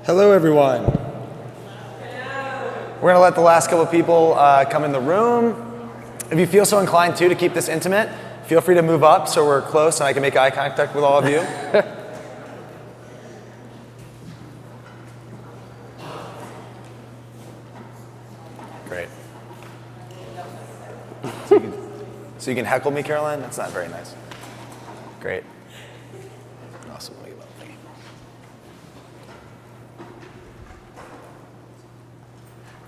Hello, everyone. We're going to let the last couple of people come in the room. If you feel so inclined, too, to keep this intimate, feel free to move up so we're close and I can make eye contact with all of you. Great. So you can heckle me, Caroline? That's not very nice. Great. Awesome.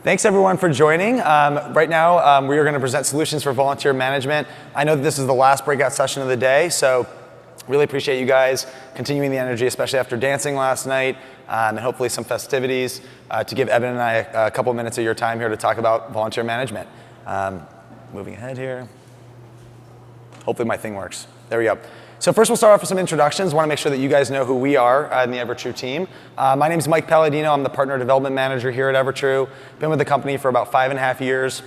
Thanks, everyone, for joining. Right now, we are going to present solutions for volunteer management. I know that this is the last breakout session of the day, so really appreciate you guys continuing the energy, especially after dancing last night, and hopefully some festivities, to give Eben and I a couple minutes of your time here to talk about volunteer management. Moving ahead here. Hopefully my thing works. There we go. So first we'll start off with some introductions. I want to make sure that you guys know who we are in the EverTrue team. My name is Mike Palladino. I'm the Partner Development Manager here at EverTrue. Been with the company for about 5.5 years.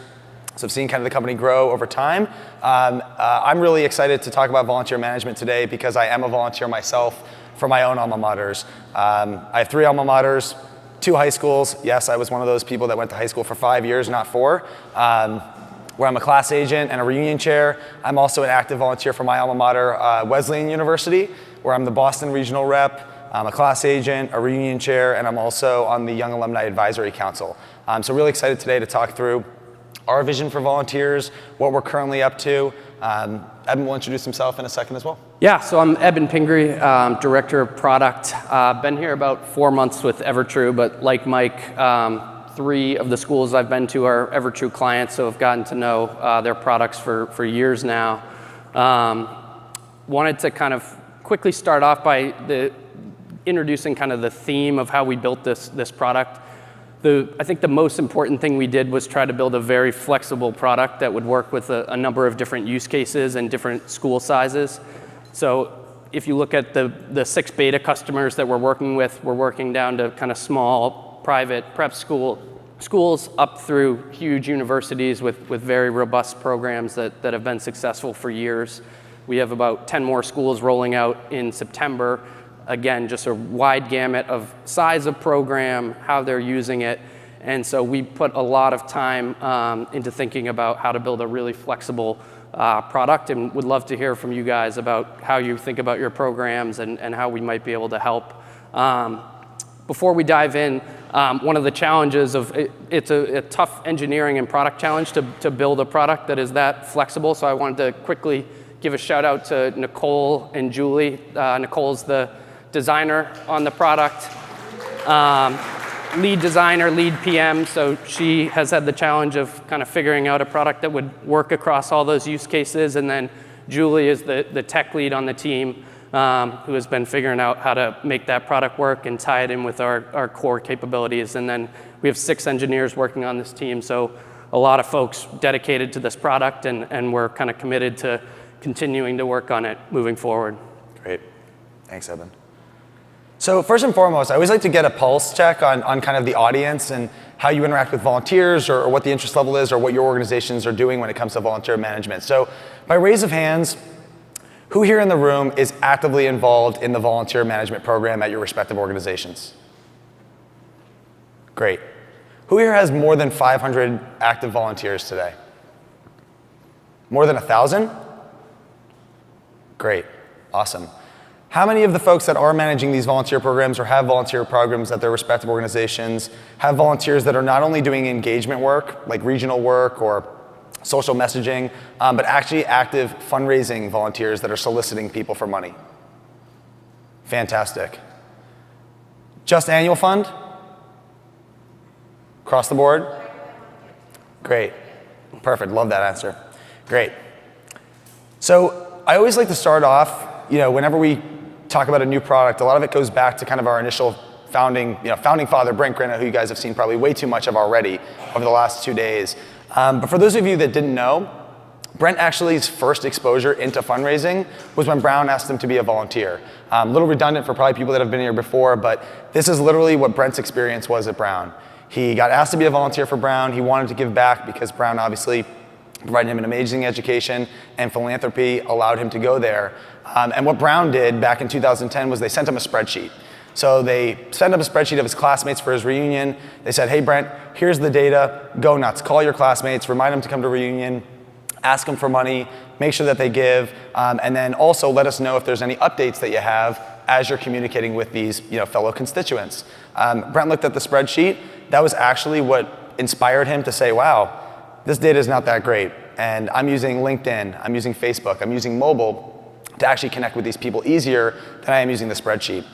So I've seen kind of the company grow over time. I'm really excited to talk about volunteer management today because I am a volunteer myself for my own alma maters. I have 3 alma maters, 2 high schools. Yes, I was one of those people that went to high school for 5 years, not 4. Where I'm a class agent and a reunion chair. I'm also an active volunteer for my alma mater, Wesleyan University, where I'm the Boston regional rep. I'm a class agent, a reunion chair, and I'm also on the Young Alumni Advisory Council. So really excited today to talk through our vision for volunteers, what we're currently up to. Eben will introduce himself in a second as well. Yeah, so I'm Eben Pingree, Director of Product. Been here about 4 months with EverTrue, but like Mike, 3 of the schools I've been to are EverTrue clients, so I've gotten to know their products for years now. Wanted to kind of quickly start off by introducing kind of the theme of how we built this product. I think the most important thing we did was try to build a very flexible product that would work with a number of different use cases and different school sizes. So if you look at the 6 beta customers that we're working with, we're working down to kind of small private prep schools up through huge universities with very robust programs that have been successful for years. We have about 10 more schools rolling out in September. Again, just a wide gamut of size of program, how they're using it. And so we put a lot of time into thinking about how to build a really flexible product, and would love to hear from you guys about how you think about your programs and how we might be able to help. Before we dive in, one of the challenges of it's a tough engineering and product challenge to build a product that is that flexible. So I wanted to quickly give a shout out to Nicole and Julie. Nicole's the designer on the product, lead designer, lead PM. So she has had the challenge of kind of figuring out a product that would work across all those use cases. And then Julie is the tech lead on the team, who has been figuring out how to make that product work and tie it in with our core capabilities. And then we have 6 engineers working on this team, so a lot of folks dedicated to this product, and we're kind of committed to continuing to work on it moving forward. Great. Thanks, Eben. So first and foremost, I always like to get a pulse check on kind of the audience and how you interact with volunteers, or what the interest level is, or what your organizations are doing when it comes to volunteer management. So by raise of hands, who here in the room is actively involved in the volunteer management program at your respective organizations? Great. Who here has more than 500 active volunteers today? More than 1,000? Great. Awesome. How many of the folks that are managing these volunteer programs or have volunteer programs at their respective organizations have volunteers that are not only doing engagement work, like regional work or social messaging, but actually active fundraising volunteers that are soliciting people for money? Fantastic. Just annual fund? Across the board? Great. Perfect. Love that answer. Great. So I always like to start off, whenever we talk about a new product, a lot of it goes back to kind of our initial founding father, Brent Story, who you guys have seen probably way too much of already over the last 2 days. But for those of you that didn't know, Brent actually's first exposure into fundraising was when Brown asked him to be a volunteer. A little redundant for probably people that have been here before, but this is literally what Brent's experience was at Brown. He got asked to be a volunteer for Brown. He wanted to give back because Brown obviously provided him an amazing education, and philanthropy allowed him to go there. And what Brown did back in 2010 was they sent him a spreadsheet. So they sent him a spreadsheet of his classmates for his reunion. They said, hey, Brent, here's the data. Go nuts. Call your classmates. Remind them to come to reunion. Ask them for money. Make sure that they give. And then also let us know if there's any updates that you have as you're communicating with these fellow constituents. Brent looked at the spreadsheet. That was actually what inspired him to say, wow, this data is not that great. And I'm using LinkedIn. I'm using Facebook. I'm using mobile to actually connect with these people easier than I am using the spreadsheet.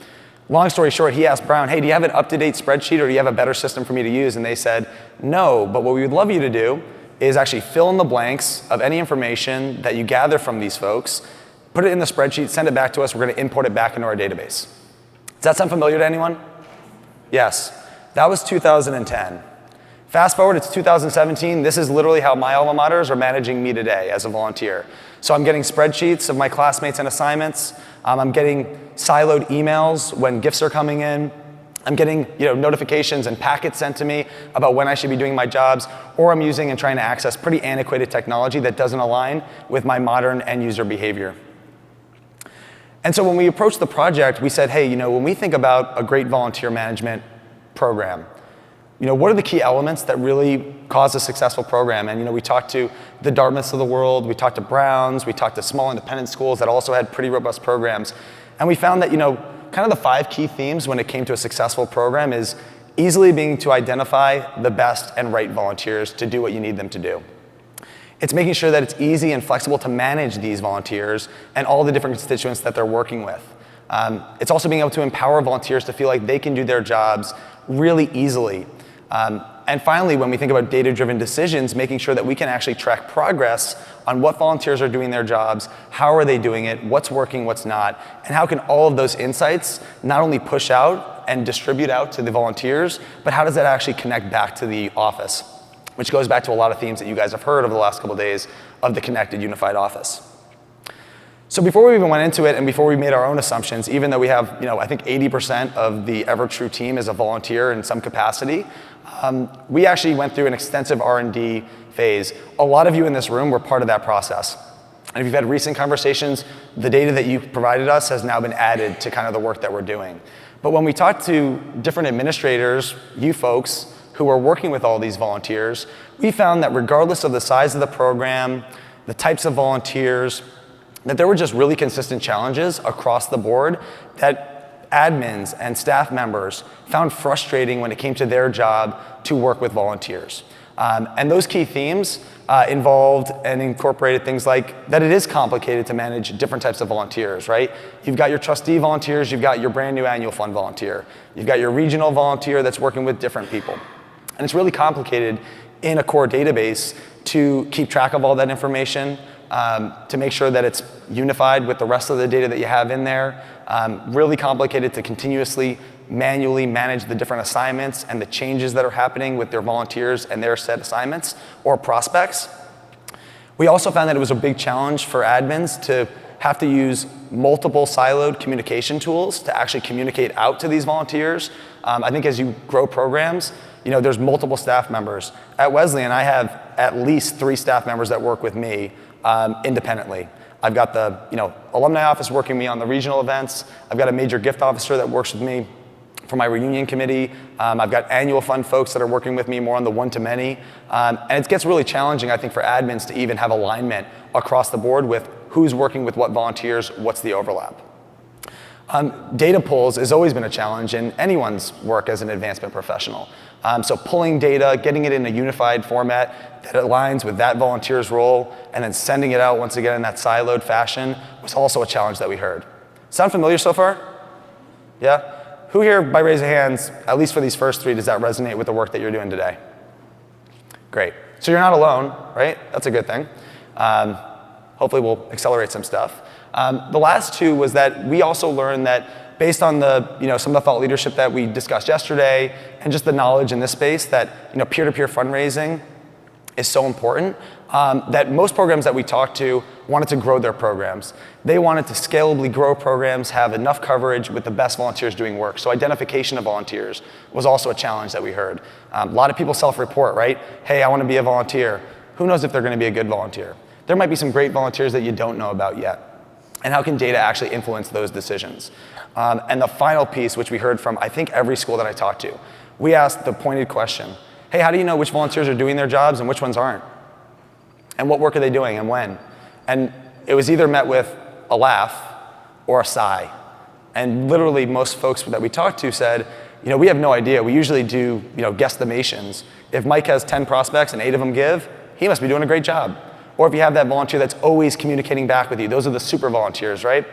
Long story short, he asked Brown, hey, do you have an up-to-date spreadsheet or do you have a better system for me to use? And they said, no, but what we would love you to do is actually fill in the blanks of any information that you gather from these folks, put it in the spreadsheet, send it back to us, we're gonna import it back into our database. Does that sound familiar to anyone? Yes, that was 2010. Fast forward, it's 2017, this is literally how my alma maters are managing me today as a volunteer. So I'm getting spreadsheets of my classmates and assignments, I'm getting siloed emails when gifts are coming in, I'm getting notifications and packets sent to me about when I should be doing my jobs, or I'm using and trying to access pretty antiquated technology that doesn't align with my modern end user behavior. And so when we approached the project, we said, hey, when we think about a great volunteer management program, what are the key elements that really cause a successful program? And we talked to the Dartmouths of the world, we talked to Browns, we talked to small independent schools that also had pretty robust programs. And we found that, kind of the 5 key themes when it came to a successful program is easily being to identify the best and right volunteers to do what you need them to do. It's making sure that it's easy and flexible to manage these volunteers and all the different constituents that they're working with. It's also being able to empower volunteers to feel like they can do their jobs really easily. And finally, when we think about data-driven decisions, making sure that we can actually track progress on what volunteers are doing their jobs, how are they doing it, what's working, what's not, and how can all of those insights not only push out and distribute out to the volunteers, but how does that actually connect back to the office, which goes back to a lot of themes that you guys have heard over the last couple of days of the connected unified office. So before we even went into it and before we made our own assumptions, even though we have, I think 80% of the EverTrue team is a volunteer in some capacity, we actually went through an extensive R&D phase. A lot of you in this room were part of that process. And if you've had recent conversations, the data that you provided us has now been added to kind of the work that we're doing. But when we talked to different administrators, you folks, who are working with all these volunteers, we found that regardless of the size of the program, the types of volunteers, that there were just really consistent challenges across the board that admins and staff members found frustrating when it came to their job to work with volunteers. And those key themes involved and incorporated things like that it is complicated to manage different types of volunteers, right? You've got your trustee volunteers, you've got your brand new annual fund volunteer, you've got your regional volunteer that's working with different people. And it's really complicated in a core database to keep track of all that information, to make sure that it's unified with the rest of the data that you have in there. Really complicated to continuously manually manage the different assignments and the changes that are happening with their volunteers and their set assignments or prospects. We also found that it was a big challenge for admins to have to use multiple siloed communication tools to actually communicate out to these volunteers. I think as you grow programs, there's multiple staff members. At Wesleyan, I have at least 3 staff members that work with me independently. I've got the alumni office working with me on the regional events. I've got a major gift officer that works with me for my reunion committee. I've got annual fund folks that are working with me more on the one-to-many. And it gets really challenging, I think, for admins to even have alignment across the board with who's working with what volunteers, what's the overlap. Data pulls has always been a challenge in anyone's work as an advancement professional. So pulling data, getting it in a unified format that aligns with that volunteer's role, and then sending it out once again in that siloed fashion was also a challenge that we heard. Sound familiar so far? Yeah? Who here, by raise of hands, at least for these first 3, does that resonate with the work that you're doing today? Great. So you're not alone, right? That's a good thing. Hopefully we'll accelerate some stuff. The last 2 was that we also learned that based on the, some of the thought leadership that we discussed yesterday and just the knowledge in this space that, peer-to-peer fundraising is so important, that most programs that we talked to wanted to grow their programs. They wanted to scalably grow programs, have enough coverage with the best volunteers doing work. So identification of volunteers was also a challenge that we heard. A lot of people self-report, right? Hey, I want to be a volunteer. who knows if they're going to be a good volunteer? There might be some great volunteers that you don't know about yet. And how can data actually influence those decisions? And the final piece, which we heard from, I think, every school that I talked to, we asked the pointed question, hey, how do you know which volunteers are doing their jobs and which ones aren't? And what work are they doing and when? And it was either met with a laugh or a sigh. And literally most folks that we talked to said, we have no idea. We usually do guesstimations. If Mike has 10 prospects and 8 of them give, he must be doing a great job. Or if you have that volunteer that's always communicating back with you, those are the super volunteers, right?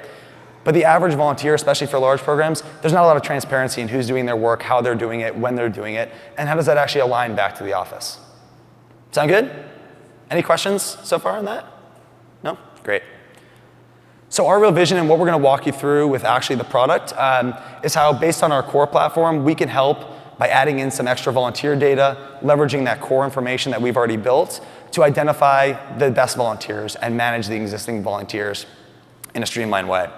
But the average volunteer, especially for large programs, there's not a lot of transparency in who's doing their work, how they're doing it, when they're doing it, and how does that actually align back to the office? Sound good? Any questions so far on that? No? Great. So our real vision and what we're going to walk you through with actually the product is how, based on our core platform, we can help by adding in some extra volunteer data, leveraging that core information that we've already built to identify the best volunteers and manage the existing volunteers in a streamlined way.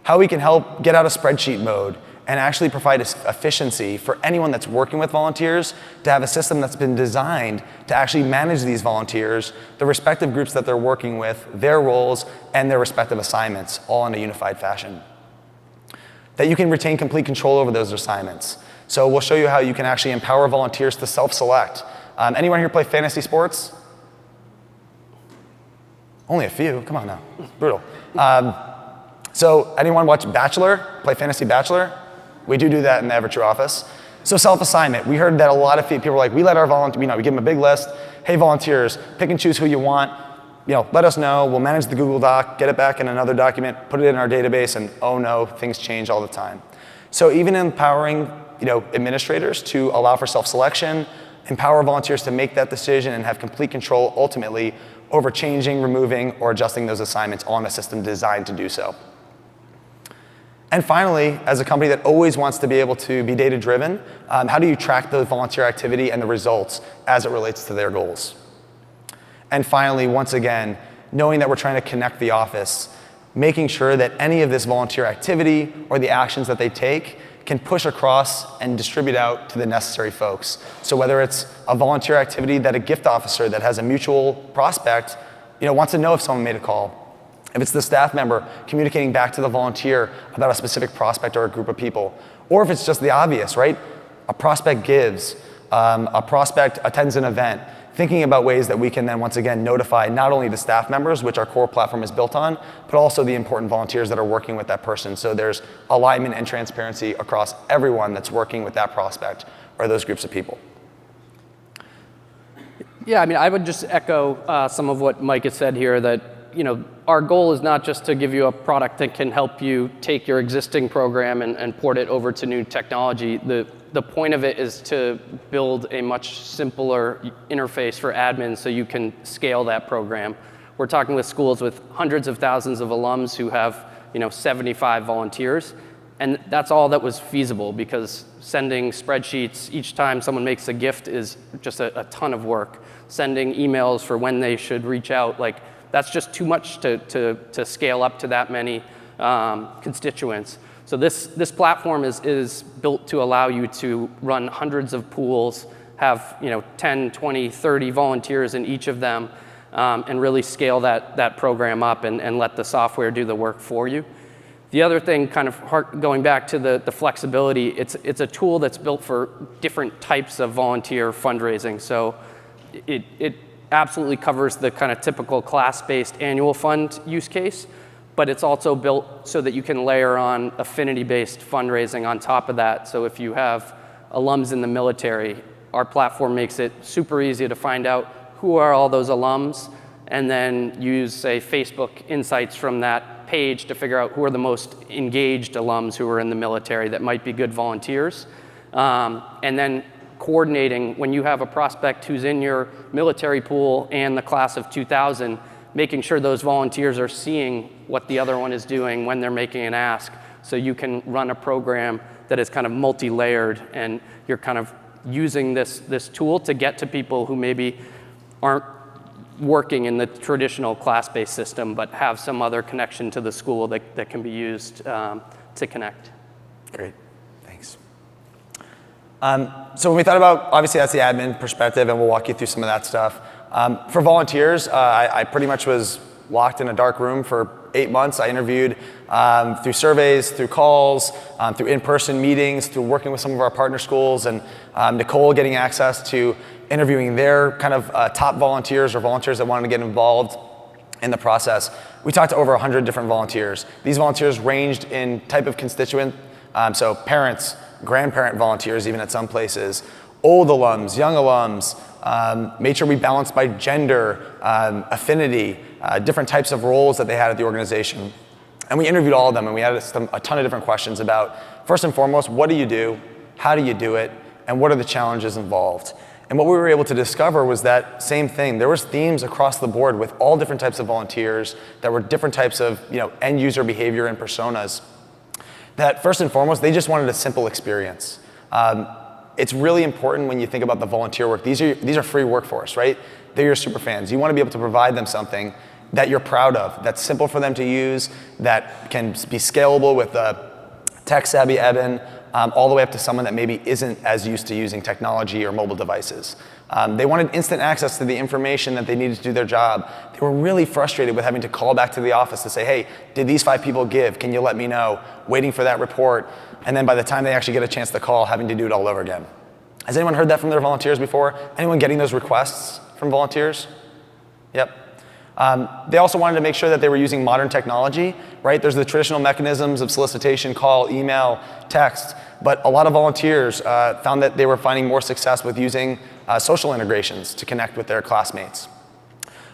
How we can help get out of spreadsheet mode and actually provide efficiency for anyone that's working with volunteers to have a system that's been designed to actually manage these volunteers, the respective groups that they're working with, their roles, and their respective assignments, all in a unified fashion. That you can retain complete control over those assignments. So we'll show you how you can actually empower volunteers to self-select. Anyone here play fantasy sports? Only a few, come on now, it's brutal. So anyone watch Bachelor, play Fantasy Bachelor? We do that in the EverTrue office. So self-assignment, we heard that a lot of people were like, we let our volunteers, we give them a big list. Hey volunteers, pick and choose who you want. Let us know, we'll manage the Google Doc, get it back in another document, put it in our database, and oh no, things change all the time. So even empowering administrators to allow for self-selection, empower volunteers to make that decision and have complete control ultimately over changing, removing, or adjusting those assignments on a system designed to do so. And finally, as a company that always wants to be able to be data-driven, how do you track the volunteer activity and the results as it relates to their goals? And finally, once again, knowing that we're trying to connect the office, making sure that any of this volunteer activity or the actions that they take can push across and distribute out to the necessary folks. So whether it's a volunteer activity that a gift officer that has a mutual prospect wants to know if someone made a call, if it's the staff member communicating back to the volunteer about a specific prospect or a group of people, or if it's just the obvious, right? A prospect gives, a prospect attends an event, thinking about ways that we can then once again notify not only the staff members, which our core platform is built on, but also the important volunteers that are working with that person. So there's alignment and transparency across everyone that's working with that prospect or those groups of people. Yeah, I would just echo some of what Mike has said here, that our goal is not just to give you a product that can help you take your existing program and port it over to new technology. The point of it is to build a much simpler interface for admins so you can scale that program. We're talking with schools with hundreds of thousands of alums who have 75 volunteers, and that's all that was feasible because sending spreadsheets each time someone makes a gift is just a ton of work. Sending emails for when they should reach out, that's just too much to scale up to that many constituents. So this platform is built to allow you to run hundreds of pools, have 10, 20, 30 volunteers in each of them, and really scale that program up and let the software do the work for you. The other thing, kind of going back to the flexibility, it's a tool that's built for different types of volunteer fundraising. So it absolutely covers the kind of typical class-based annual fund use case, but it's also built so that you can layer on affinity-based fundraising on top of that. So if you have alums in the military, our platform makes it super easy to find out who are all those alums, and then use, say, Facebook insights from that page to figure out who are the most engaged alums who are in the military that might be good volunteers. And then coordinating when you have a prospect who's in your military pool and the class of 2000, making sure those volunteers are seeing what the other one is doing when they're making an ask, so you can run a program that is kind of multi-layered, and you're kind of using this tool to get to people who maybe aren't working in the traditional class-based system, but have some other connection to the school that can be used to connect. Great, thanks. So when we thought about, obviously that's the admin perspective, and we'll walk you through some of that stuff. For volunteers, I pretty much was locked in a dark room for 8 months. I interviewed through surveys, through calls, through in-person meetings, through working with some of our partner schools, and Nicole getting access to interviewing their kind of top volunteers or volunteers that wanted to get involved in the process. We talked to over 100 different volunteers. These volunteers ranged in type of constituent, so parents, grandparent volunteers even at some places, old alums, young alums, made sure we balanced by gender, affinity, different types of roles that they had at the organization. And we interviewed all of them, and we had a ton of different questions about, first and foremost, what do you do, how do you do it, and what are the challenges involved? And what we were able to discover was that same thing. There was themes across the board with all different types of volunteers that were different types of end user behavior and personas. That first and foremost, they just wanted a simple experience. It's really important when you think about the volunteer work. These are free workforce, right? They're your super fans. You want to be able to provide them something that you're proud of, that's simple for them to use, that can be scalable with a tech-savvy Eben, all the way up to someone that maybe isn't as used to using technology or mobile devices. They wanted instant access to the information that they needed to do their job. They were really frustrated with having to call back to the office to say, hey, did these 5 people give? Can you let me know? Waiting for that report. And then by the time they actually get a chance to call, having to do it all over again. Has anyone heard that from their volunteers before? Anyone getting those requests from volunteers? Yep. They also wanted to make sure that they were using modern technology, right? There's the traditional mechanisms of solicitation, call, email, text, but a lot of volunteers found that they were finding more success with using social integrations to connect with their classmates.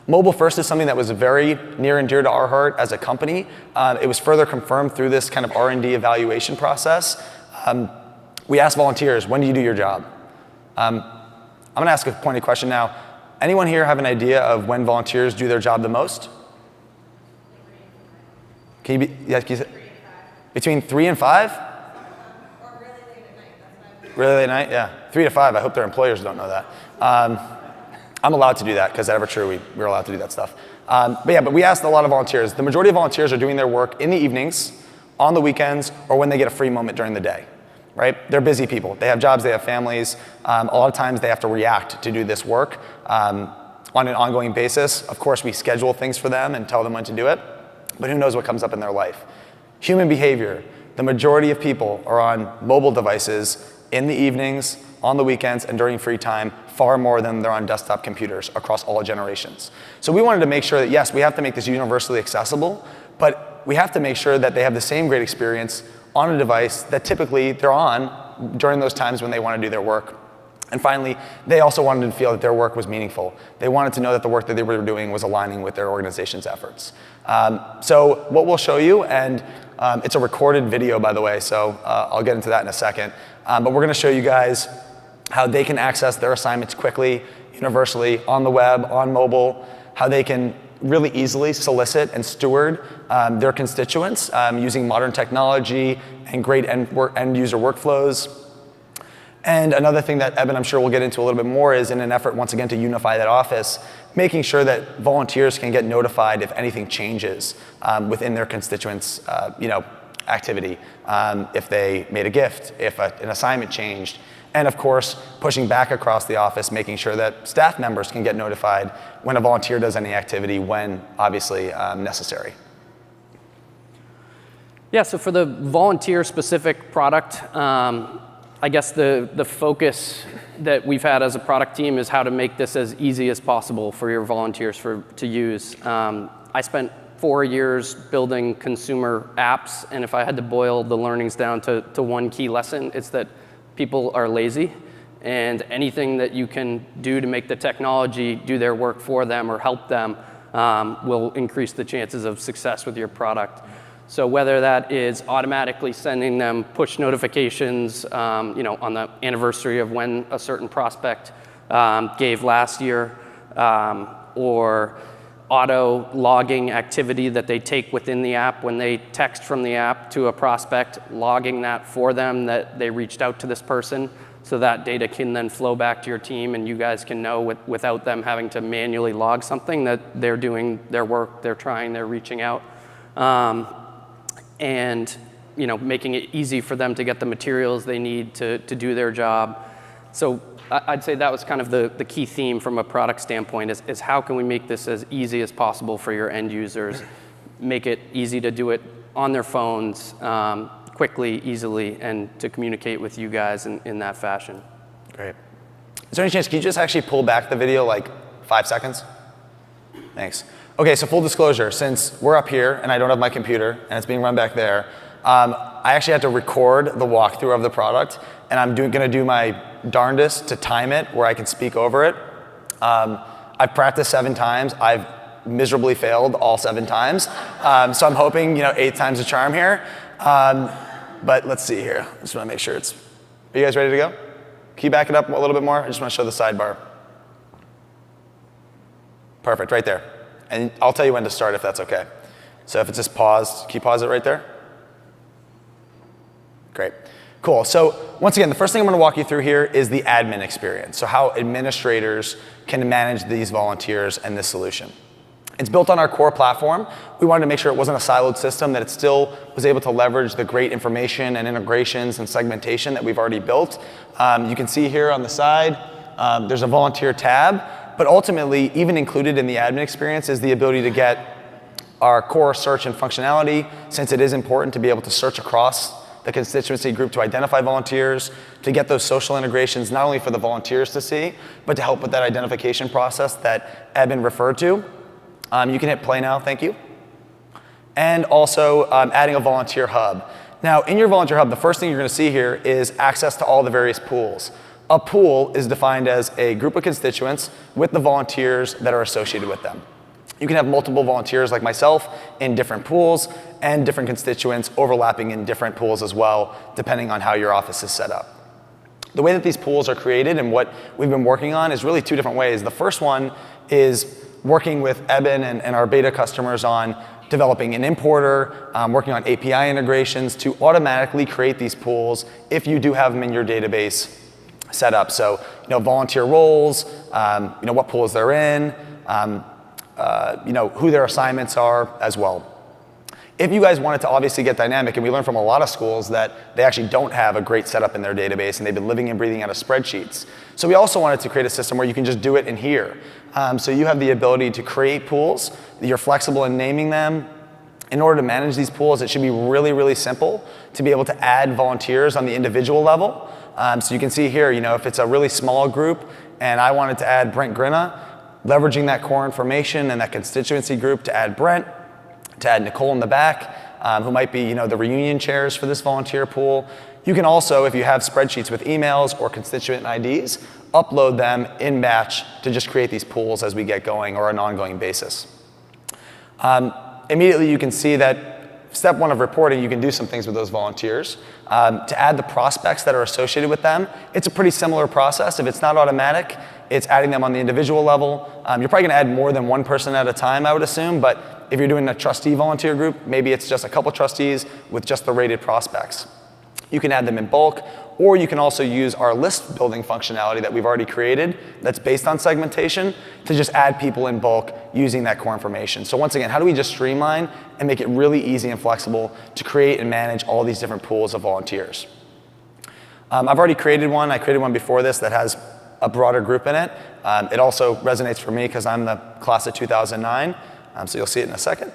Mobile first is something that was very near and dear to our heart as a company. It was further confirmed through this kind of R&D evaluation process. We asked volunteers, when do you do your job? I'm gonna ask a pointed question now. Anyone here have an idea of when volunteers do their job the most? Can you be, yeah, can you say, between 3 and 5? Or really late at night. Really late at night? Yeah. 3 to 5. I hope their employers don't know that. I'm allowed to do that because at EverTrue we're allowed to do that stuff. But we asked a lot of volunteers. The majority of volunteers are doing their work in the evenings, on the weekends, or when they get a free moment during the day. Right? They're busy people. They have jobs, they have families. A lot of times they have to react to do this work on an ongoing basis. Of course, we schedule things for them and tell them when to do it, but who knows what comes up in their life. Human behavior. The majority of people are on mobile devices in the evenings, on the weekends, and during free time, far more than they're on desktop computers across all generations. So we wanted to make sure that, yes, we have to make this universally accessible, but we have to make sure that they have the same great experience on a device that typically they're on during those times when they want to do their work. And finally, they also wanted to feel that their work was meaningful. They wanted to know that the work that they were doing was aligning with their organization's efforts. So what we'll show you, and it's a recorded video, by the way, so I'll get into that in a second. But we're going to show you guys how they can access their assignments quickly, universally, on the web, on mobile, how they can really easily solicit and steward their constituents using modern technology and great end user workflows. And another thing that Eben, I'm sure we'll get into a little bit more, is in an effort once again to unify that office, making sure that volunteers can get notified if anything changes within their constituents' activity, if they made a gift, if an assignment changed. And of course, pushing back across the office, making sure that staff members can get notified when a volunteer does any activity when obviously necessary. Yeah, so for the volunteer-specific product, I guess the focus that we've had as a product team is how to make this as easy as possible for your volunteers to use. I spent 4 years building consumer apps, and if I had to boil the learnings down to one key lesson, it's that people are lazy, and anything that you can do to make the technology do their work for them or help them will increase the chances of success with your product. So whether that is automatically sending them push notifications, on the anniversary of when a certain prospect gave last year, or auto logging activity that they take within the app when they text from the app to a prospect, logging that for them that they reached out to this person, so that data can then flow back to your team and you guys can know without them having to manually log something that they're doing their work, they're trying, they're reaching out. And making it easy for them to get the materials they need to do their job. So I'd say that was kind of the key theme from a product standpoint is how can we make this as easy as possible for your end users, make it easy to do it on their phones, quickly, easily, and to communicate with you guys in that fashion. Great. Is there any chance, can you just actually pull back the video like 5 seconds? Thanks. Okay, so full disclosure, since we're up here and I don't have my computer and it's being run back there, I actually had to record the walkthrough of the product, and I'm going to do my darndest to time it where I can speak over it. I've practiced 7 times. I've miserably failed all 7 times. So I'm hoping, 8 times the charm here. But let's see here. I just want to make sure it's, are you guys ready to go? Can you back it up a little bit more? I just want to show the sidebar. Perfect, right there. And I'll tell you when to start if that's okay. So if it's just paused, can you pause it right there? Great. Cool. So once again, the first thing I'm going to walk you through here is the admin experience. So how administrators can manage these volunteers and this solution. It's built on our core platform. We wanted to make sure it wasn't a siloed system, that it still was able to leverage the great information and integrations and segmentation that we've already built. You can see here on the side, there's a volunteer tab, but ultimately, even included in the admin experience is the ability to get our core search and functionality, since it is important to be able to search across the constituency group to identify volunteers, to get those social integrations, not only for the volunteers to see, but to help with that identification process that Eben referred to. You can hit play now, thank you. And also adding a volunteer hub. Now, in your volunteer hub, the first thing you're going to see here is access to all the various pools. A pool is defined as a group of constituents with the volunteers that are associated with them. You can have multiple volunteers like myself in different pools and different constituents overlapping in different pools as well, depending on how your office is set up. The way that these pools are created and what we've been working on is really 2 different ways. The first one is working with Eben and our beta customers on developing an importer, working on API integrations to automatically create these pools if you do have them in your database set up. So, volunteer roles, what pools they're in, who their assignments are as well. If you guys wanted to obviously get dynamic, and we learned from a lot of schools that they actually don't have a great setup in their database and they've been living and breathing out of spreadsheets. So we also wanted to create a system where you can just do it in here. So you have the ability to create pools, you're flexible in naming them. In order to manage these pools, it should be really, really simple to be able to add volunteers on the individual level. So you can see here, if it's a really small group and I wanted to add Brent Grinna, leveraging that core information and that constituency group to add Brent, to add Nicole in the back, who might be the reunion chairs for this volunteer pool. You can also, if you have spreadsheets with emails or constituent IDs, upload them in batch to just create these pools as we get going or on an ongoing basis. Immediately you can see that step 1 of reporting, you can do some things with those volunteers. To add the prospects that are associated with them, it's a pretty similar process. If it's not automatic, it's adding them on the individual level. You're probably gonna add more than 1 person at a time, I would assume, but if you're doing a trustee volunteer group, maybe it's just a couple trustees with just the rated prospects. You can add them in bulk, or you can also use our list building functionality that we've already created that's based on segmentation to just add people in bulk using that core information. So once again, how do we just streamline and make it really easy and flexible to create and manage all these different pools of volunteers? I've already created one. I created one before this that has a broader group in it. It also resonates for me because I'm the class of 2009. So you'll see it in a second.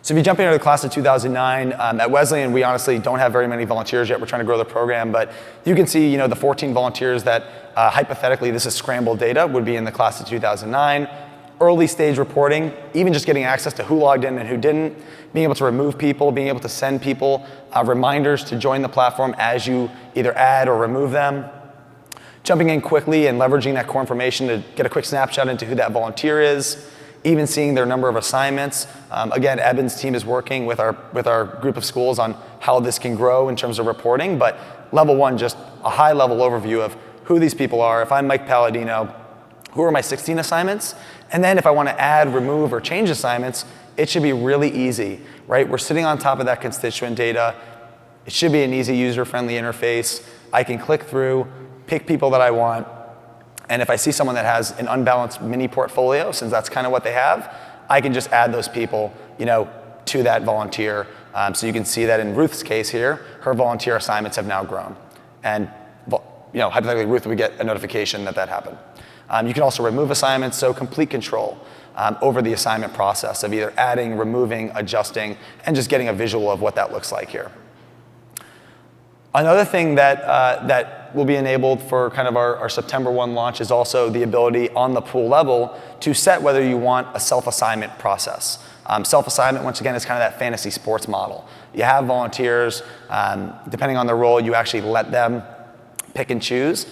So if you jump into the class of 2009, at Wesleyan, we honestly don't have very many volunteers yet. We're trying to grow the program, but you can see, the 14 volunteers that hypothetically, this is scrambled data, would be in the class of 2009. Early stage reporting, even just getting access to who logged in and who didn't, being able to remove people, being able to send people reminders to join the platform as you either add or remove them. Jumping in quickly and leveraging that core information to get a quick snapshot into who that volunteer is, even seeing their number of assignments. Again, Eben's team is working with our group of schools on how this can grow in terms of reporting, but level 1, just a high level overview of who these people are. If I'm Mike Palladino, who are my 16 assignments? And then if I want to add, remove, or change assignments, it should be really easy, right? We're sitting on top of that constituent data. It should be an easy user-friendly interface. I can click through, pick people that I want, and if I see someone that has an unbalanced mini portfolio, since that's kind of what they have, I can just add those people, to that volunteer So you can see that in Ruth's case here, her volunteer assignments have now grown. And hypothetically, Ruth would get a notification that that happened. You can also remove assignments, so complete control over the assignment process of either adding, removing, adjusting, and just getting a visual of what that looks like here. Another thing that will be enabled for kind of our September 1 launch is also the ability on the pool level to set whether you want a self-assignment process. Self-assignment, once again, is kind of that fantasy sports model. You have volunteers, depending on their role, you actually let them pick and choose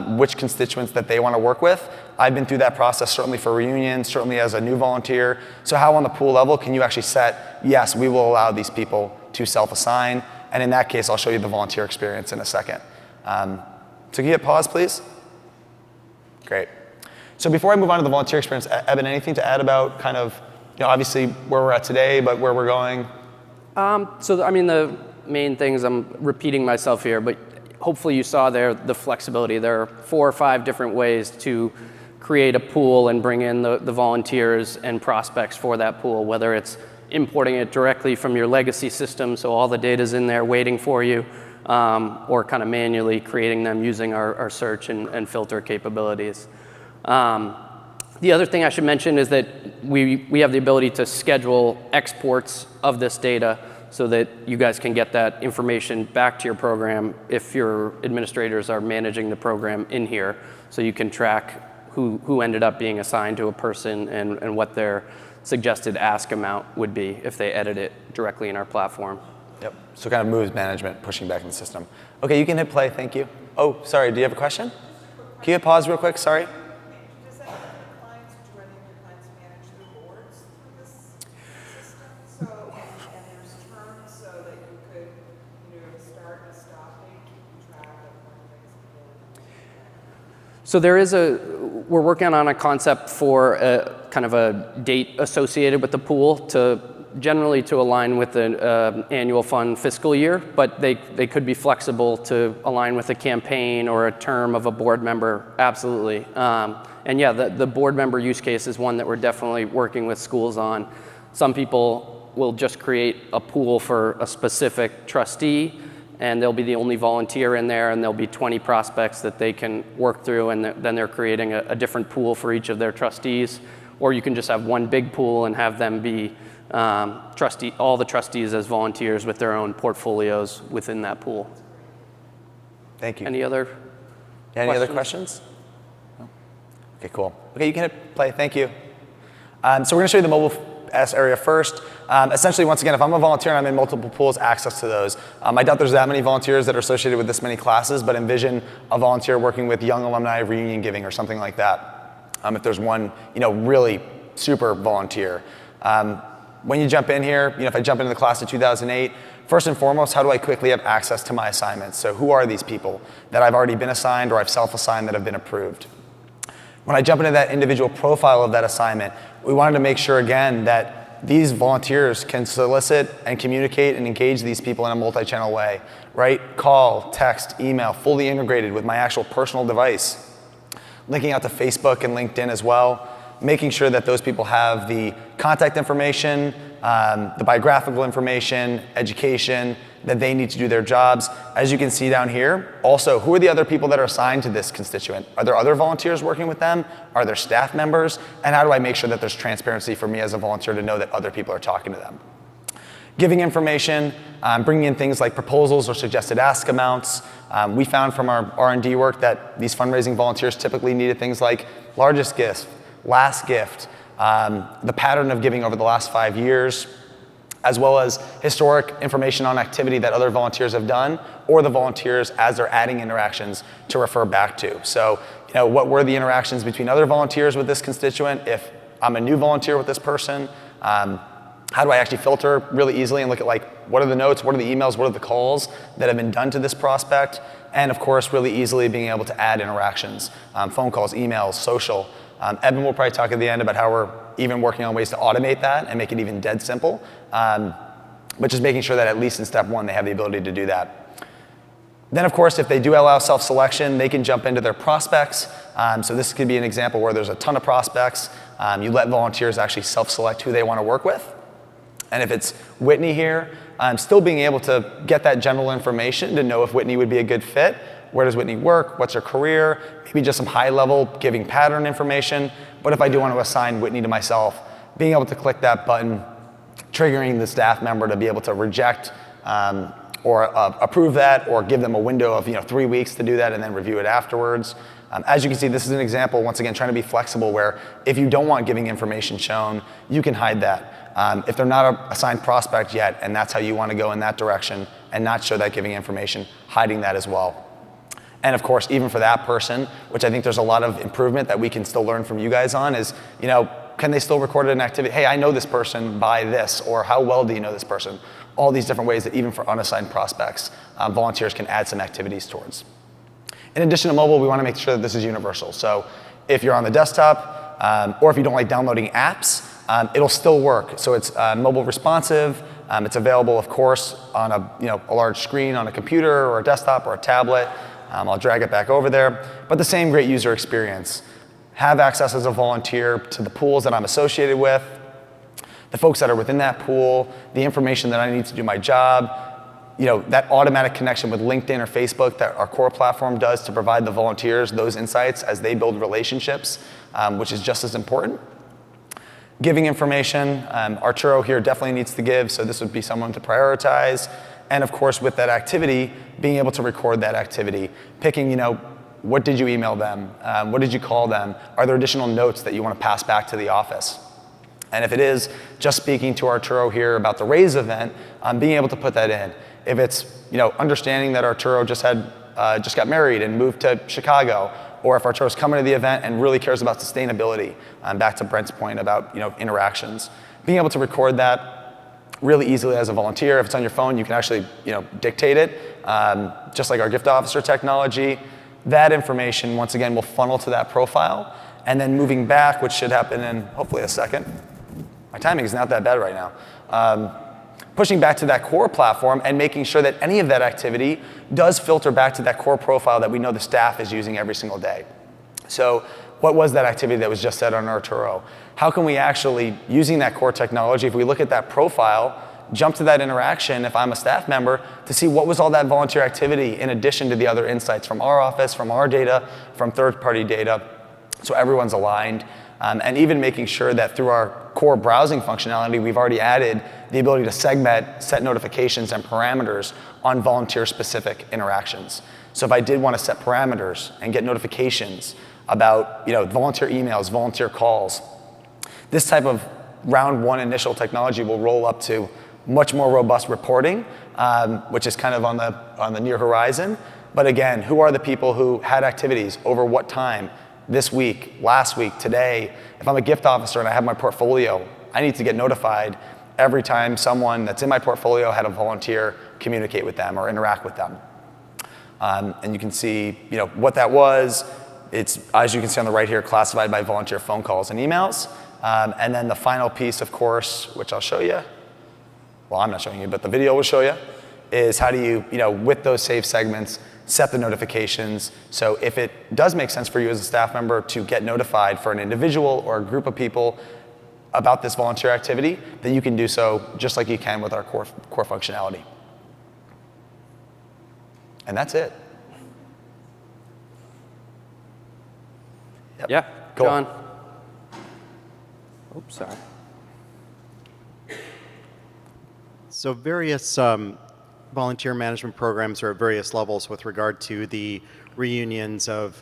which constituents that they want to work with. I've been through that process, certainly for reunions, certainly as a new volunteer. So how on the pool level can you actually set, yes, we will allow these people to self-assign, and in that case, I'll show you the volunteer experience in a second. So can you hit pause, please? Great. So before I move on to the volunteer experience, Eben, anything to add about kind of, obviously where we're at today, but where we're going? The main things, I'm repeating myself here, but hopefully you saw there the flexibility. There are 4 or 5 different ways to create a pool and bring in the volunteers and prospects for that pool, whether it's importing it directly from your legacy system, so all the data's in there waiting for you, or kind of manually creating them using our search and filter capabilities. The other thing I should mention is that we have the ability to schedule exports of this data so that you guys can get that information back to your program if your administrators are managing the program in here, so you can track who ended up being assigned to a person and what their suggested ask amount would be if they edit it directly in our platform. Yep, so kind of moves management, pushing back in the system. Okay, you can hit play, thank you. Oh, sorry, do you have a question? Can you hit pause real quick, sorry? Does that mean your clients, do any of your clients manage the boards for this system? So, and there's terms so that you could, start and stop date, keeping track of when things are. So we're working on a concept for a kind of a date associated with the pool generally to align with the annual fund fiscal year, but they could be flexible to align with a campaign or a term of a board member, absolutely. And yeah, the board member use case is one that we're definitely working with schools on. Some people will just create a pool for a specific trustee, and they'll be the only volunteer in there, and there'll be 20 prospects that they can work through, and then they're creating a different pool for each of their trustees. Or you can just have one big pool and have them be all the trustees as volunteers with their own portfolios within that pool. Thank you. Any other other questions? No? Okay, cool. Okay, you can hit play, thank you. So we're gonna show you the mobile S area first. Essentially, once again, if I'm a volunteer and I'm in multiple pools, access to those. I doubt there's that many volunteers that are associated with this many classes, but envision a volunteer working with young alumni reunion giving or something like that. If there's one, really super volunteer. When you jump in here, if I jump into the class of 2008, first and foremost, how do I quickly have access to my assignments? So who are these people that I've already been assigned or I've self-assigned that have been approved? When I jump into that individual profile of that assignment, we wanted to make sure, again, that these volunteers can solicit and communicate and engage these people in a multi-channel way, right? Call, text, email, fully integrated with my actual personal device. Linking out to Facebook and LinkedIn as well, making sure that those people have the contact information, the biographical information, education that they need to do their jobs. As you can see down here, also, who are the other people that are assigned to this constituent? Are there other volunteers working with them? Are there staff members? And how do I make sure that there's transparency for me as a volunteer to know that other people are talking to them? Giving information, bringing in things like proposals or suggested ask amounts. We found from our R&D work that these fundraising volunteers typically needed things like largest gift, last gift, the pattern of giving over the last 5 years, as well as historic information on activity that other volunteers have done, or the volunteers as they're adding interactions to refer back to. So, what were the interactions between other volunteers with this constituent? If I'm a new volunteer with this person, how do I actually filter really easily and look at what are the notes, what are the emails, what are the calls that have been done to this prospect? And of course, really easily being able to add interactions, phone calls, emails, social. Eben will probably talk at the end about how we're even working on ways to automate that and make it even dead simple. But just making sure that at least in step 1, they have the ability to do that. Then of course, if they do allow self-selection, they can jump into their prospects. So this could be an example where there's a ton of prospects. You let volunteers actually self-select who they want to work with. And if it's Whitney here, still being able to get that general information to know if Whitney would be a good fit. Where does Whitney work? What's her career? Maybe just some high-level giving pattern information. But if I do want to assign Whitney to myself, being able to click that button, triggering the staff member to be able to reject or approve that, or give them a window of 3 weeks to do that and then review it afterwards. As you can see, this is an example, once again, trying to be flexible where if you don't want giving information shown, you can hide that. If they're not an assigned prospect yet, and that's how you want to go in that direction and not show that giving information, hiding that as well. And of course, even for that person, which I think there's a lot of improvement that we can still learn from you guys on, is, can they still record an activity? Hey, I know this person by this, or how well do you know this person? All these different ways that even for unassigned prospects, volunteers can add some activities towards. In addition to mobile, we want to make sure that this is universal. So if you're on the desktop, or if you don't like downloading apps, it'll still work. So it's mobile responsive. It's available, of course, on a large screen on a computer or a desktop or a tablet. I'll drag it back over there. But the same great user experience. Have access as a volunteer to the pools that I'm associated with, the folks that are within that pool, the information that I need to do my job, that automatic connection with LinkedIn or Facebook that our core platform does to provide the volunteers those insights as they build relationships, which is just as important. Giving information, Arturo here definitely needs to give, so this would be someone to prioritize. And of course, with that activity, being able to record that activity, picking, what did you email them? What did you call them? Are there additional notes that you want to pass back to the office? And if it is just speaking to Arturo here about the Raise event, being able to put that in. If it's, understanding that Arturo just got married and moved to Chicago, or if Arturo's coming to the event and really cares about sustainability, back to Brent's point about, interactions, being able to record that really easily as a volunteer. If it's on your phone, you can actually, dictate it, just like our gift officer technology. That information, once again, will funnel to that profile, and then moving back, which should happen in hopefully a second. My timing is not that bad right now. Pushing back to that core platform and making sure that any of that activity does filter back to that core profile that we know the staff is using every single day. So what was that activity that was just said on Arturo? How can we actually, using that core technology, if we look at that profile, jump to that interaction if I'm a staff member to see what was all that volunteer activity in addition to the other insights from our office, from our data, from third-party data, so everyone's aligned. And even making sure that through our core browsing functionality, we've already added the ability to segment, set notifications and parameters on volunteer-specific interactions. So if I did want to set parameters and get notifications about volunteer emails, volunteer calls, this type of round one initial technology will roll up to much more robust reporting, which is kind of on the near horizon. But again, who are the people who had activities over what time? This week, last week, today. If I'm a gift officer and I have my portfolio, I need to get notified every time someone that's in my portfolio had a volunteer communicate with them or interact with them. And you can see, what that was. It's, as you can see on the right here, classified by volunteer phone calls and emails. And then the final piece, of course, which I'll show you. Well, I'm not showing you, but the video will show you, is how do you, with those saved segments, set the notifications. So if it does make sense for you as a staff member to get notified for an individual or a group of people about this volunteer activity, then you can do so just like you can with our core functionality. And that's it. Yep. Yeah, cool. John. Oops, sorry. So various volunteer management programs are at various levels with regard to the reunions of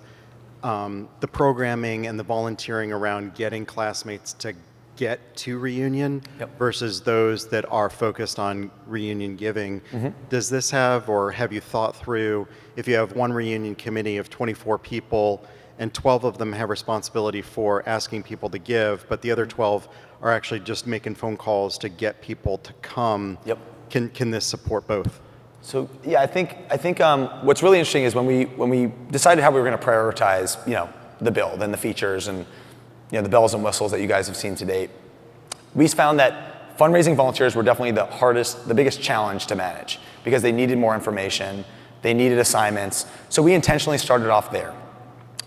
the programming and the volunteering around getting classmates to get to reunion versus those that are focused on reunion giving. Does this have, or have you thought through, if you have one reunion committee of 24 people and 12 of them have responsibility for asking people to give, but the other 12 are actually just making phone calls to get people to come, can this support both? So yeah, I think what's really interesting is when we decided how we were going to prioritize, the build and the features and the bells and whistles that you guys have seen to date, we found that fundraising volunteers were definitely the biggest challenge to manage because they needed more information, they needed assignments. So we intentionally started off there.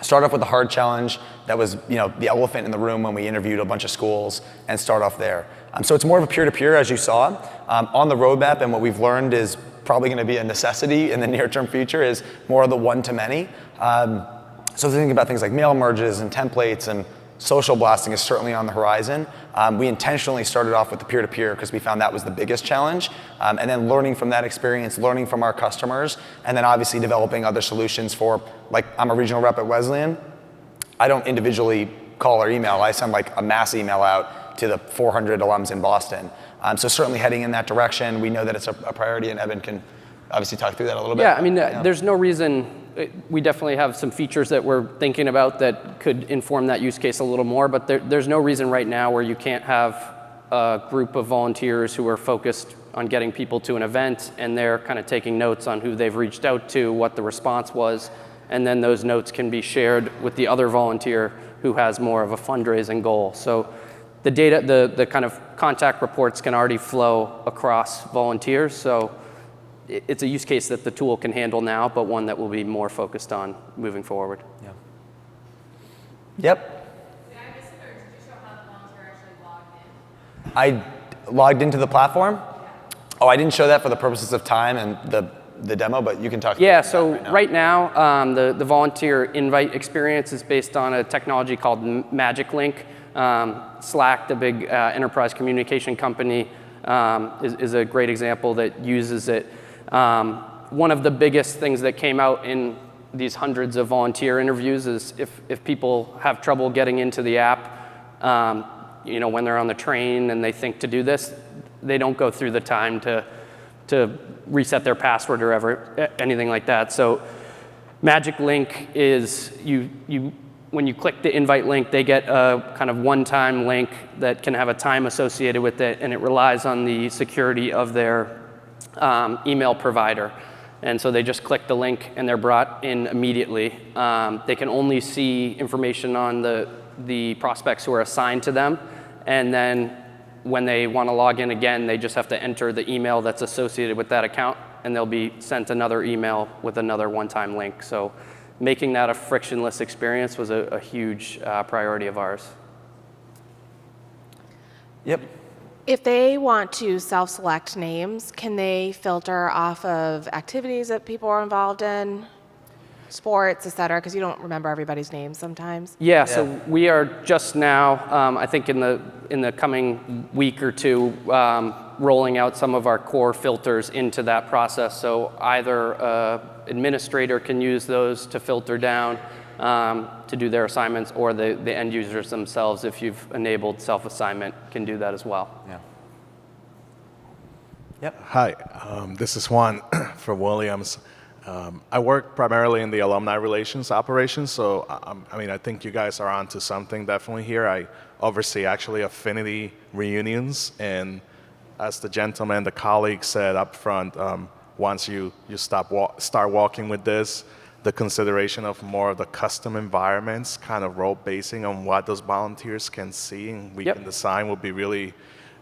Start off with the hard challenge that was, the elephant in the room when we interviewed a bunch of schools, and start off there. So it's more of a peer-to-peer, as you saw. On the roadmap, and what we've learned is probably going to be a necessity in the near-term future, is more of the one-to-many. So thinking about things like mail merges and templates and social blasting is certainly on the horizon. We intentionally started off with the peer-to-peer because we found that was the biggest challenge. And then learning from that experience, learning from our customers, and then obviously developing other solutions for, like, I'm a regional rep at Wesleyan. I don't individually call or email. I send like a mass email out to the 400 alums in Boston. So certainly heading in that direction. We know that it's a priority, and Eben can obviously talk through that a little bit. Yeah, I mean, there's no reason. We definitely have some features that we're thinking about that could inform that use case a little more, but there's no reason right now where you can't have a group of volunteers who are focused on getting people to an event, and they're kind of taking notes on who they've reached out to, what the response was, and then those notes can be shared with the other volunteer who has more of a fundraising goal. So the data, the kind of contact reports can already flow across volunteers. So it's a use case that the tool can handle now, but one that will be more focused on moving forward. Yeah. Yep. Did I miss it, or did you show how the volunteer actually logged in? I logged into the platform. Oh, I didn't show that for the purposes of time and the demo, but you can talk. Yeah, so right now, the volunteer invite experience is based on a technology called Magic Link. Slack, the big enterprise communication company, is a great example that uses it. One of the biggest things that came out in these hundreds of volunteer interviews is if people have trouble getting into the app, when they're on the train and they think to do this, they don't go through the time to reset their password or anything like that. So Magic Link is when you click the invite link, they get a kind of one-time link that can have a time associated with it, and it relies on the security of their email provider. And so they just click the link and they're brought in immediately. They can only see information on the prospects who are assigned to them, and then when they want to log in again, they just have to enter the email that's associated with that account, and they'll be sent another email with another one-time link. So making that a frictionless experience was a huge priority of ours. Yep. If they want to self-select names, can they filter off of activities that people are involved in, sports, et cetera, because you don't remember everybody's names sometimes? Yeah, so we are just now, I think in the coming week or two, rolling out some of our core filters into that process. So either administrator can use those to filter down to do their assignments, or the end users themselves, if you've enabled self-assignment, can do that as well. Yeah. Yep. Hi, this is Juan for Williams. I work primarily in the alumni relations operations, so I think you guys are onto something definitely here. I oversee actually affinity reunions, and as the gentleman, the colleague said up front, once you start walking with this, the consideration of more of the custom environments, kind of role basing on what those volunteers can see and we can design will be really,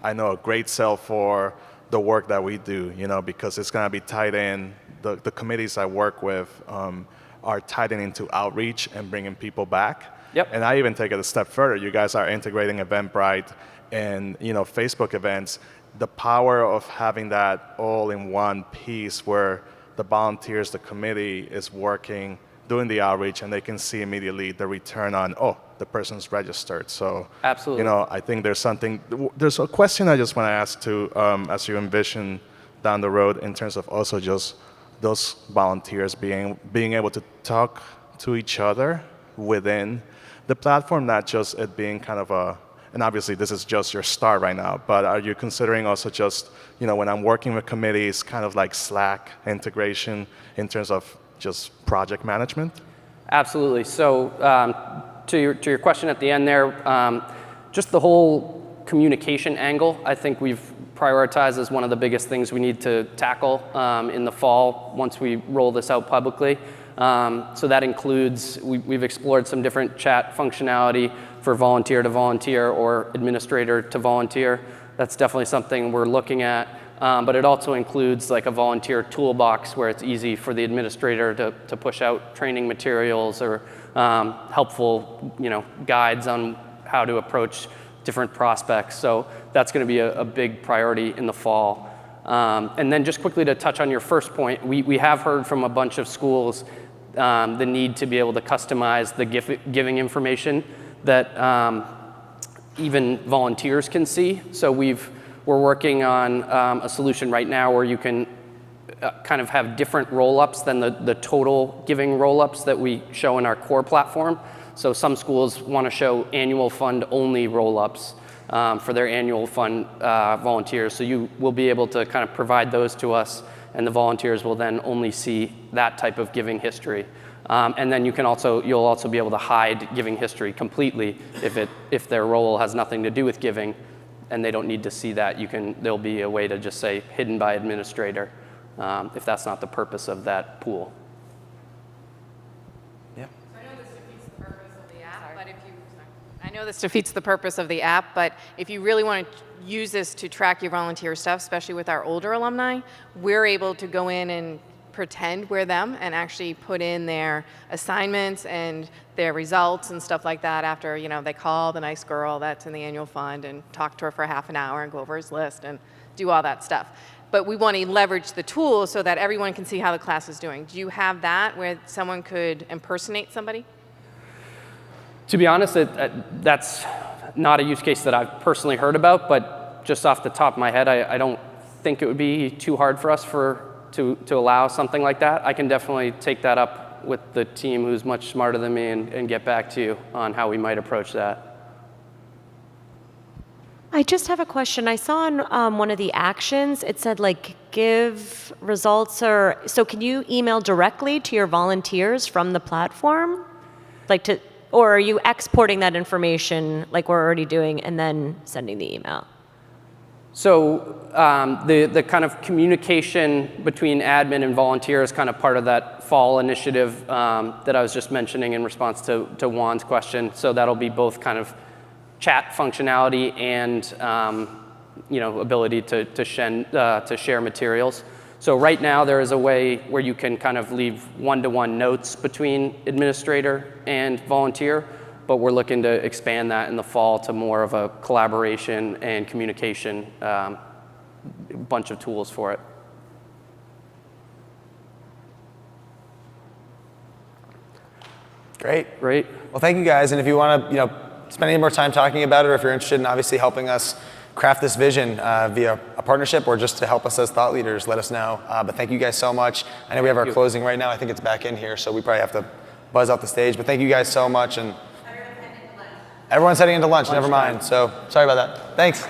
I know, a great sell for the work that we do, because it's going to be tied in. The committees I work with are tied into outreach and bringing people back. Yep. And I even take it a step further. You guys are integrating Eventbrite and Facebook events. The power of having that all in one piece where the volunteers, the committee is working, doing the outreach, and they can see immediately the return on, the person's registered. So, absolutely. I think there's a question I just want to ask too, as you envision down the road in terms of also just those volunteers being able to talk to each other within the platform, not just it being kind of and obviously this is just your start right now, but are you considering also just, when I'm working with committees, kind of like Slack integration in terms of just project management? Absolutely. So to your question at the end there, just the whole communication angle, I think we've prioritized as one of the biggest things we need to tackle in the fall once we roll this out publicly. So that includes, we've explored some different chat functionality for volunteer to volunteer or administrator to volunteer. That's definitely something we're looking at. But it also includes like a volunteer toolbox where it's easy for the administrator to push out training materials or helpful guides on how to approach different prospects. So that's going to be a big priority in the fall. And then just quickly to touch on your first point, we have heard from a bunch of schools the need to be able to customize the giving information that even volunteers can see. So we're working on a solution right now where you can kind of have different roll-ups than the total giving roll-ups that we show in our core platform. So some schools want to show annual fund only roll-ups for their annual fund volunteers. So you will be able to kind of provide those to us, and the volunteers will then only see that type of giving history. And then you'll also be able to hide giving history completely if their role has nothing to do with giving, and they don't need to see that. There'll be a way to just say hidden by administrator if that's not the purpose of that pool. Yeah. I know this defeats the purpose of the app, but if you really want to use this to track your volunteer stuff, especially with our older alumni, we're able to go in and pretend we're them and actually put in their assignments and their results and stuff like that after, they call the nice girl that's in the annual fund and talk to her for half an hour and go over his list and do all that stuff. But we want to leverage the tool so that everyone can see how the class is doing. Do you have that where someone could impersonate somebody? To be honest, that's not a use case that I've personally heard about, but just off the top of my head, I don't think it would be too hard for us to allow something like that. I can definitely take that up with the team who's much smarter than me and get back to you on how we might approach that. I just have a question. I saw on one of the actions, it said give results, so can you email directly to your volunteers from the platform? Or are you exporting that information like we're already doing and then sending the email? So the kind of communication between admin and volunteer is kind of part of that fall initiative that I was just mentioning in response to Juan's question. So that'll be both kind of chat functionality and ability to share materials. So right now there is a way where you can kind of leave one-to-one notes between administrator and volunteer, but we're looking to expand that in the fall to more of a collaboration and communication bunch of tools for it. Great. Great. Well, thank you guys. And if you want to, spend any more time talking about it, or if you're interested in obviously helping us craft this vision via a partnership or just to help us as thought leaders, let us know. But thank you guys so much. I know we have our closing right now. I think it's back in here, so we probably have to buzz out the stage. But thank you guys so much. And everyone's heading into lunch. Never mind. So sorry about that. Thanks.